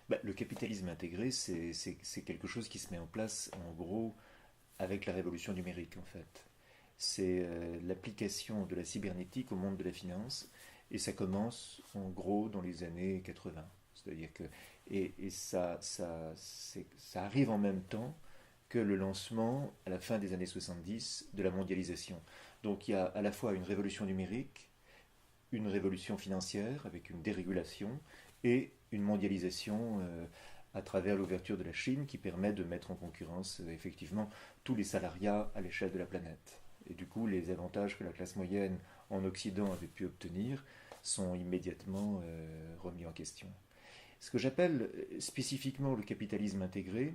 Le capitalisme intégré, c'est quelque chose qui se met en place, en gros, avec la révolution numérique, en fait. C'est l'application de la cybernétique au monde de la finance, et ça commence, en gros, dans les années 80. C'est-à-dire que, et ça arrive en même temps que le lancement, à la fin des années 70, de la mondialisation. Donc il y a à la fois une révolution numérique, une révolution financière avec une dérégulation et une mondialisation à travers l'ouverture de la Chine qui permet de mettre en concurrence effectivement tous les salariats à l'échelle de la planète. Et du coup, les avantages que la classe moyenne en Occident avait pu obtenir sont immédiatement remis en question. Ce que j'appelle spécifiquement le capitalisme intégré,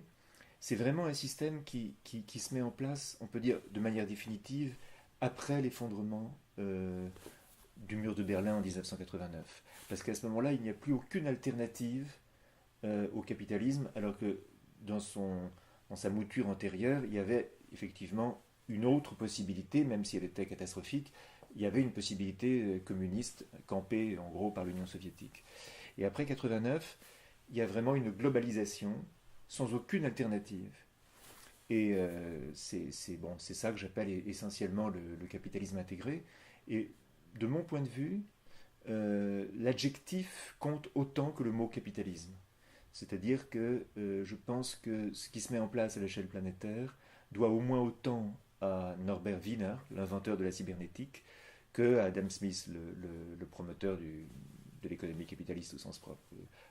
c'est vraiment un système qui se met en place, on peut dire de manière définitive, après l'effondrement du mur de Berlin en 1989. Parce qu'à ce moment-là, il n'y a plus aucune alternative au capitalisme, alors que dans sa mouture antérieure, il y avait effectivement une autre possibilité, même si elle était catastrophique, il y avait une possibilité communiste campée en gros par l'Union soviétique. Et après 89, il y a vraiment une globalisation sans aucune alternative. Et c'est ça que j'appelle essentiellement le capitalisme intégré. Et de mon point de vue, l'adjectif compte autant que le mot capitalisme. C'est-à-dire que je pense que ce qui se met en place à l'échelle planétaire doit au moins autant à Norbert Wiener, l'inventeur de la cybernétique, que à Adam Smith, le promoteur de l'économie capitaliste au sens propre,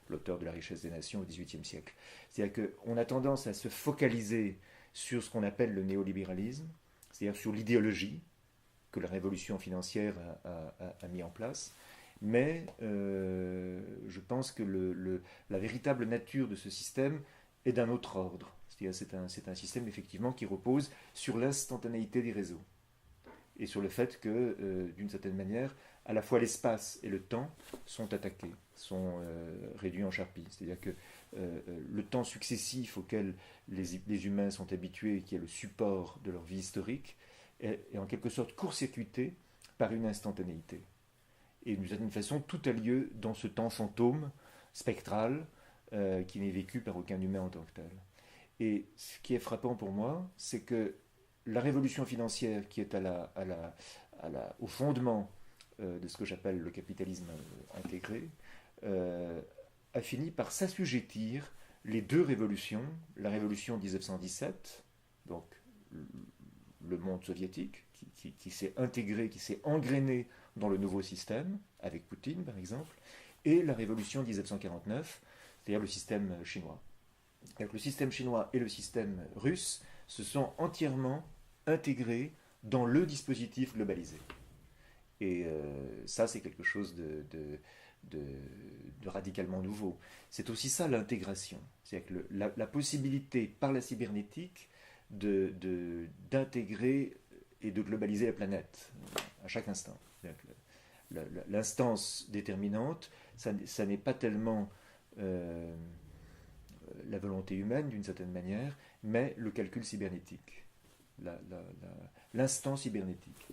l'auteur de la richesse des nations au XVIIIe siècle. C'est-à-dire qu'on a tendance à se focaliser sur ce qu'on appelle le néolibéralisme, c'est-à-dire sur l'idéologie que la révolution financière a mis en place, mais je pense que la véritable nature de ce système est d'un autre ordre. C'est un système effectivement qui repose sur l'instantanéité des réseaux et sur le fait que, d'une certaine manière, à la fois l'espace et le temps sont attaqués, sont réduits en charpie. C'est-à-dire que le temps successif auquel les humains sont habitués, qui est le support de leur vie historique, est en quelque sorte court-circuité par une instantanéité. Et d'une certaine façon, tout a lieu dans ce temps fantôme, spectral, qui n'est vécu par aucun humain en tant que tel. Et ce qui est frappant pour moi, c'est que la révolution financière qui est au fondement de ce que j'appelle le capitalisme intégré, a fini par s'assujettir les deux révolutions, la révolution 1917, donc le monde soviétique, qui s'est intégré, qui s'est engrainé dans le nouveau système, avec Poutine par exemple, et la révolution 1949, c'est-à-dire le système chinois. Donc le système chinois et le système russe se sont entièrement intégrés dans le dispositif globalisé. Et ça, c'est quelque chose de radicalement nouveau. C'est aussi ça l'intégration. C'est-à-dire que la possibilité par la cybernétique d'intégrer et de globaliser la planète à chaque instant. L'instance déterminante, ça n'est pas tellement la volonté humaine d'une certaine manière, mais le calcul cybernétique, l'instant cybernétique.